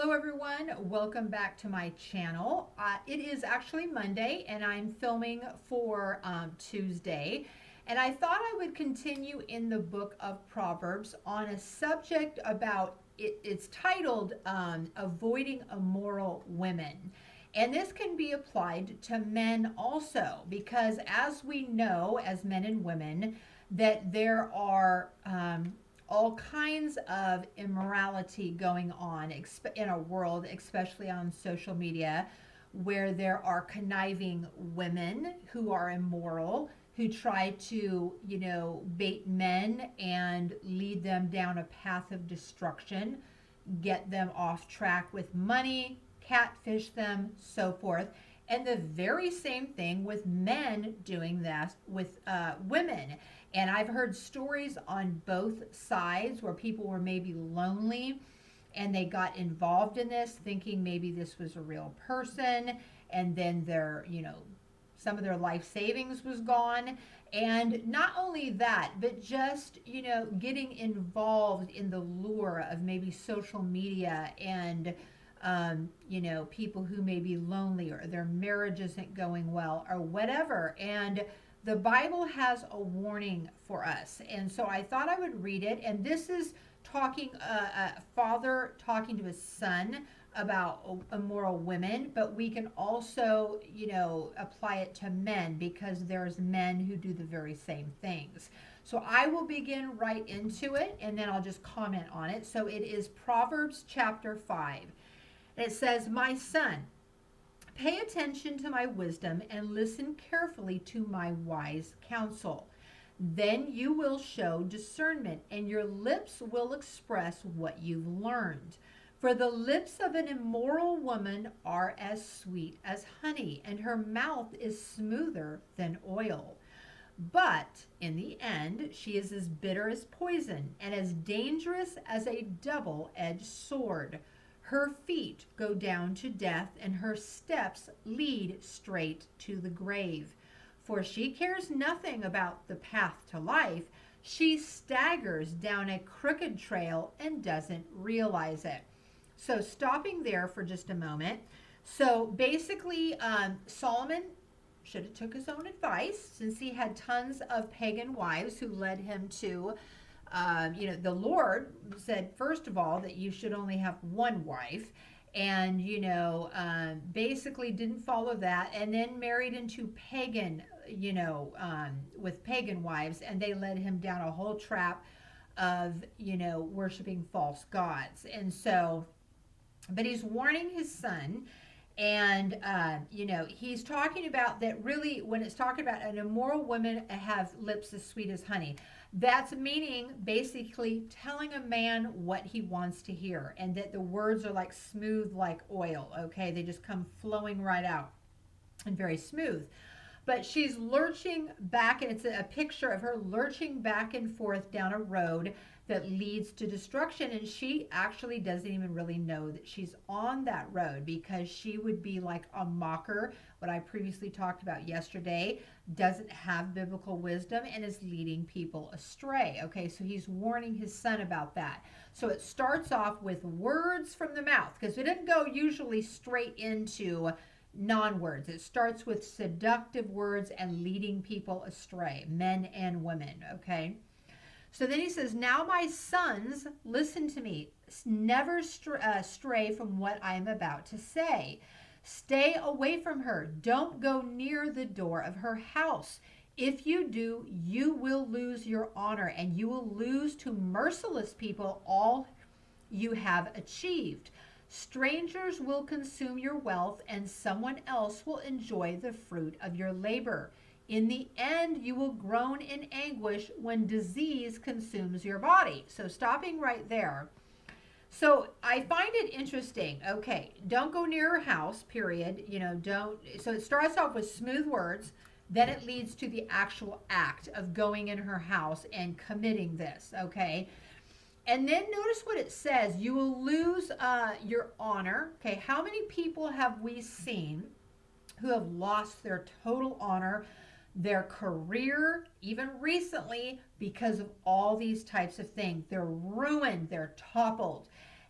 Hello, everyone. Welcome back to my channel. It is actually Monday, and I'm filming for Tuesday. And I thought I would continue in the book of Proverbs on a subject about it's titled Avoiding Immoral Women. And this can be applied to men also, because as we know, as men and women, that there are all kinds of immorality going on in our world, especially on social media, where there are conniving women who are immoral, who try to, bait men and lead them down a path of destruction, get them off track with money, catfish them, so forth. And the very same thing with men doing that with women. And I've heard stories on both sides where people were maybe lonely and they got involved in this thinking maybe this was a real person, and then some of their life savings was gone. And not only that, but just, getting involved in the lure of maybe social media and people who may be lonely or their marriage isn't going well or whatever. And the Bible has a warning for us. And so I thought I would read it. And this is talking, a father talking to his son about immoral women, but we can also, apply it to men because there's men who do the very same things. So I will begin right into it and then I'll just comment on it. So it is Proverbs chapter 5. And it says, "My son, pay attention to my wisdom and listen carefully to my wise counsel. Then you will show discernment, and your lips will express what you've learned. For the lips of an immoral woman are as sweet as honey, and her mouth is smoother than oil. But in the end, she is as bitter as poison and as dangerous as a double-edged sword. Her feet go down to death, and her steps lead straight to the grave. For she cares nothing about the path to life. She staggers down a crooked trail and doesn't realize it." So stopping there for just a moment. So basically, Solomon should have took his own advice since he had tons of pagan wives who led him to the Lord said, first of all, that you should only have one wife, and, basically didn't follow that, and then married into pagan, with pagan wives, and they led him down a whole trap of, worshiping false gods. And so, but he's warning his son. And he's talking about that. Really, when it's talking about an immoral woman have lips as sweet as honey, that's meaning basically telling a man what he wants to hear, and that the words are like smooth like oil. Okay, they just come flowing right out and very smooth. But she's lurching back, and it's a picture of her lurching back and forth down a road that leads to destruction. And she actually doesn't even really know that she's on that road, because she would be like a mocker, what I previously talked about yesterday, doesn't have biblical wisdom and is leading people astray. Okay, so he's warning his son about that. So it starts off with words from the mouth, because it didn't go usually straight into non-words. It starts with seductive words and leading people astray, men and women. Okay, so then he says, "Now my sons, listen to me. Never stray from what I am about to say. Stay away from her. Don't go near the door of her house. If you do, you will lose your honor, and you will lose to merciless people all you have achieved. Strangers will consume your wealth, and someone else will enjoy the fruit of your labor. In the end, you will groan in anguish when disease consumes your body." So stopping right there. So I find it interesting. Okay, don't go near her house, period. Don't. So it starts off with smooth words. Then it leads to the actual act of going in her house and committing this. Okay. And then notice what it says. You will lose your honor. Okay, how many people have we seen who have lost their total honor, their career, even recently, because of all these types of things? They're ruined, they're toppled.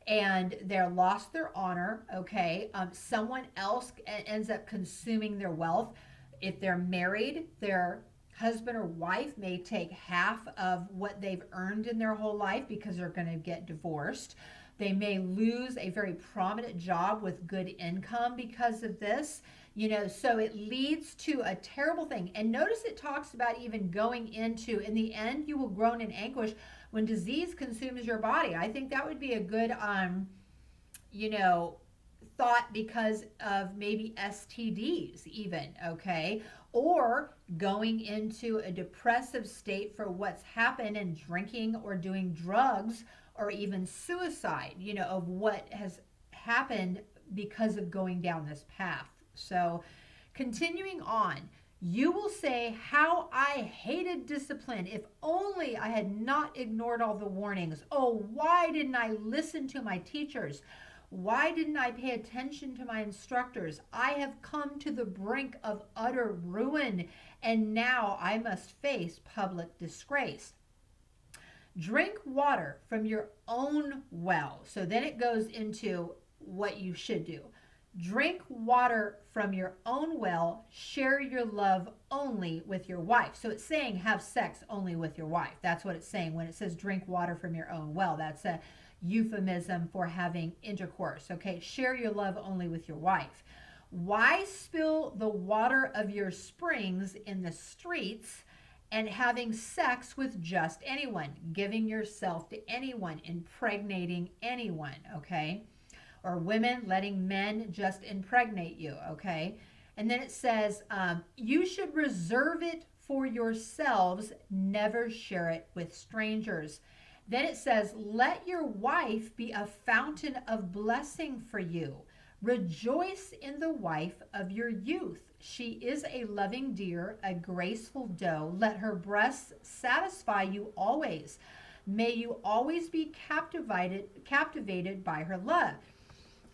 and they're lost their honor. Okay, someone else ends up consuming their wealth. If they're married, their husband or wife may take half of what they've earned in their whole life because they're going to get divorced. They may lose a very prominent job with good income because of this. So it leads to a terrible thing. And notice it talks about even going into, in the end, you will groan in anguish when disease consumes your body. I think that would be a good, you know, thought because of maybe STDs, even, okay? Or going into a depressive state for what's happened and drinking or doing drugs or even suicide, of what has happened because of going down this path. So, continuing on, you will say, "How I hated discipline. If only I had not ignored all the warnings. Oh, why didn't I listen to my teachers? Why didn't I pay attention to my instructors? I have come to the brink of utter ruin, and now I must face public disgrace. Drink water from your own well." So then it goes into what you should do. Drink water from your own well. Share your love only with your wife. So it's saying have sex only with your wife. That's what it's saying when it says drink water from your own well. That's a euphemism for having intercourse. Okay, share your love only with your wife. Why spill the water of your springs in the streets and having sex with just anyone, giving yourself to anyone, impregnating anyone, okay? Or women letting men just impregnate you, okay? And then it says, you should reserve it for yourselves, never share it with strangers. Then it says, let your wife be a fountain of blessing for you. Rejoice in the wife of your youth. She is a loving deer, a graceful doe. Let her breasts satisfy you always. May you always be captivated by her love.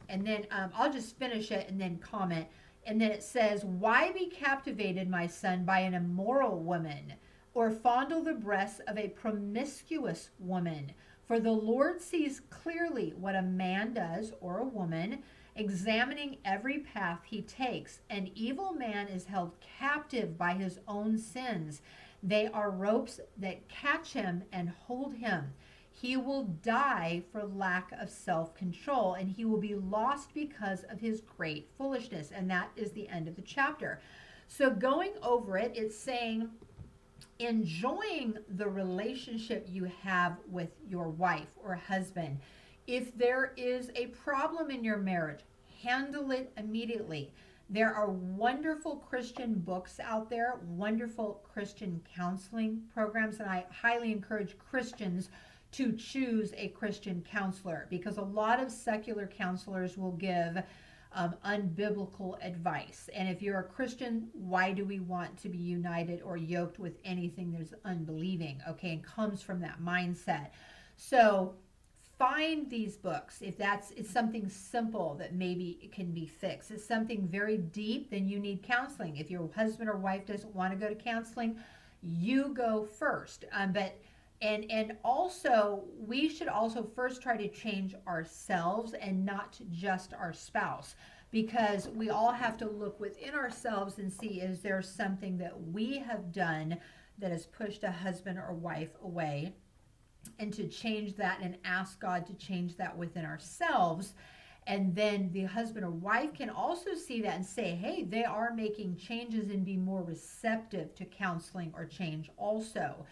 And then I'll just finish it and then comment. And then it says, why be captivated, my son, by an immoral woman, or fondle the breasts of a promiscuous woman? For the Lord sees clearly what a man does, or a woman, examining every path he takes. An evil man is held captive by his own sins. They are ropes that catch him and hold him. He will die for lack of self-control, and he will be lost because of his great foolishness. And that is the end of the chapter. So going over it, it's saying, enjoying the relationship you have with your wife or husband. If there is a problem in your marriage, handle it immediately. There are wonderful Christian books out there, wonderful Christian counseling programs, and I highly encourage Christians to choose a Christian counselor, because a lot of secular counselors will give unbiblical advice. And if you're a Christian, why do we want to be united or yoked with anything that's unbelieving? Okay, and comes from that mindset. So find these books. If it's something simple that maybe it can be fixed. It's something very deep, then you need counseling. If your husband or wife doesn't want to go to counseling, you go first. And also, we should also first try to change ourselves and not just our spouse, because we all have to look within ourselves and see, is there something that we have done that has pushed a husband or wife away, and to change that and ask God to change that within ourselves. And then the husband or wife can also see that and say, hey, they are making changes, and be more receptive to counseling or change also.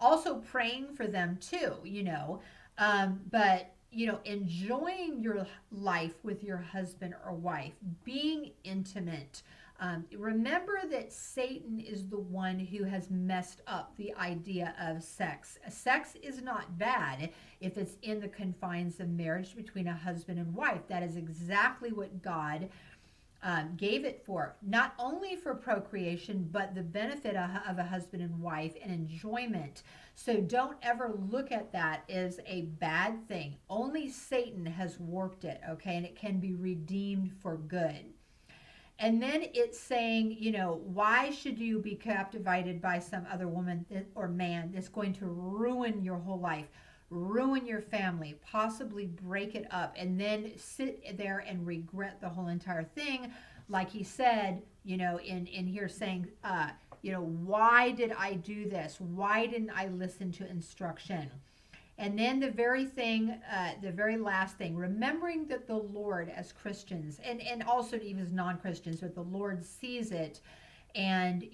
Also praying for them too, but enjoying your life with your husband or wife, being intimate. Remember that Satan is the one who has messed up the idea of sex. Sex is not bad if it's in the confines of marriage between a husband and wife. That is exactly what God gave it for, not only for procreation, but the benefit of a husband and wife and enjoyment. So don't ever look at that as a bad thing. Only Satan has warped it, okay, and it can be redeemed for good. And then it's saying, why should you be captivated by some other woman or man that's going to ruin your whole life? ruin your family, possibly break it up, and then sit there and regret the whole entire thing. Like he said, in here saying, why did I do this? Why didn't I listen to instruction? And then the very last thing, remembering that the Lord, as Christians, and also even as non-Christians, but the Lord sees it, and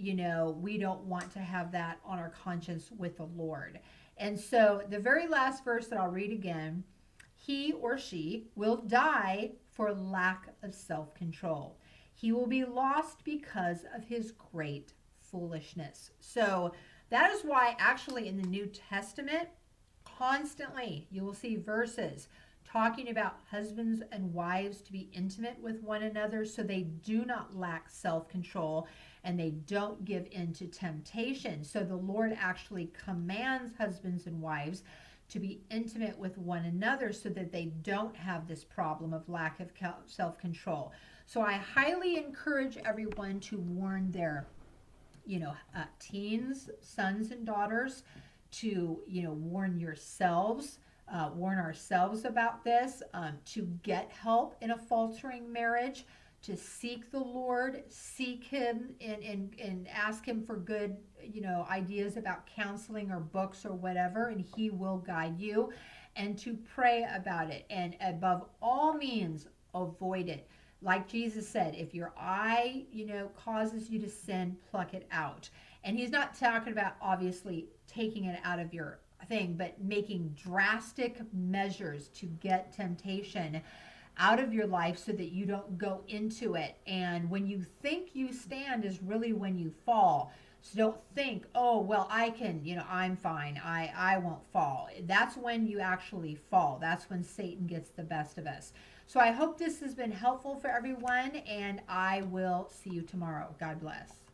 we don't want to have that on our conscience with the Lord. And so the very last verse that I'll read again, he or she will die for lack of self-control. He will be lost because of his great foolishness. So that is why actually in the New Testament, constantly you will see verses talking about husbands and wives to be intimate with one another so they do not lack self-control and they don't give in to temptation. So the Lord actually commands husbands and wives to be intimate with one another so that they don't have this problem of lack of self-control. So I highly encourage everyone to warn their teens, sons and daughters, to warn yourselves, warn ourselves about this, to get help in a faltering marriage, to seek the Lord, seek him, and ask him for good ideas about counseling or books or whatever, and he will guide you, and to pray about it, and above all means avoid it. Like Jesus said, if your eye causes you to sin, pluck it out. And he's not talking about obviously taking it out of your thing, but making drastic measures to get temptation out of your life so that you don't go into it. And when you think you stand is really when you fall. So don't think, oh, well, I can, I'm fine. I won't fall. That's when you actually fall. That's when Satan gets the best of us. So I hope this has been helpful for everyone, and I will see you tomorrow. God bless.